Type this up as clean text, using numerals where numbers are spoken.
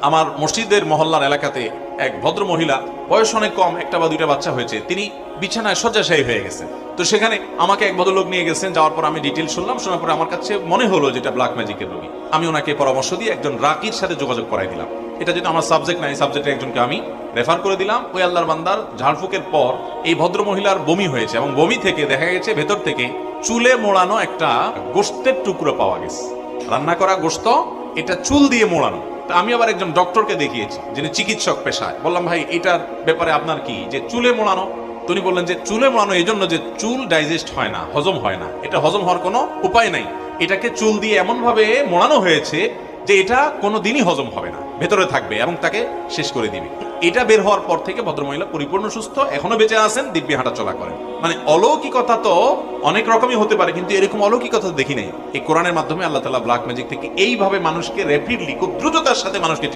আমার মসজিদের মহল্লার এলাকাতে এক ভদ্র মহিলা, বয়স অনেক কম, একটা বা দুইটা বাচ্চা হয়েছে, তিনি বিছানায় শয্যাশায়ী হয়ে গেছেন। তো সেখানে আমাকে এক ভদ্রলোক নিয়ে গেছেন, যাওয়ার পর আমি ডিটেল শুনলাম। শোনার পরে আমার কাছে মনে হলো যেটা ব্ল্যাক ম্যাজিকের রোগী। আমি ওনাকে পরামর্শ দিয়ে একজন রাকির সাথে যোগাযোগ করাই দিলাম। এটা যেটা আমার সাবজেক্ট নাই, সাবজেক্টে একজনকে আমি রেফার করে দিলাম। ওই আল্লাহর বান্দার ঝাড়ফুঁকের পর এই ভদ্র মহিলার বমি হয়েছে, এবং বমি থেকে দেখা গেছে ভেতর থেকে চুলে মোড়ানো একটা গোশতের টুকরো পাওয়া গেছে। রান্না করা গোশত, এটা চুল দিয়ে মোড়ানো। তা আমি আবার একজন ডক্টরকে দেখিয়েছি, যিনি চিকিৎসক পেশায়। বললাম, ভাই এটার ব্যাপারে আপনার কি, যে চুলে মোড়ানো? তিনি বললেন যে চুলে মোড়ানো এই জন্য যে চুল ডাইজেস্ট হয় না, হজম হয় না, এটা হজম হওয়ার কোনো উপায় নাই। এটাকে চুল দিয়ে এমন ভাবে মোড়ানো হয়েছে যে এটা কোনো দিনই হজম হবে না, ভেতরে থাকবে এবং তাকে শেষ করে দিবে। এটা বের হওয়ার পর থেকে ভদ্রমহিলা পরিপূর্ণ সুস্থ, এখনো বেঁচে আছেন, দিব্যি হাঁটা চলা করেন। মানে অলৌকিকতা তো অনেক রকমই হতে পারে, কিন্তু এরকম অলৌকিকতা দেখি নাই। এই কোরআনের মাধ্যমে আল্লাহ তাআলা ব্ল্যাক ম্যাজিক থেকে এইভাবে মানুষকে র্যাপিডলি, খুব দ্রুততার সাথে মানুষকে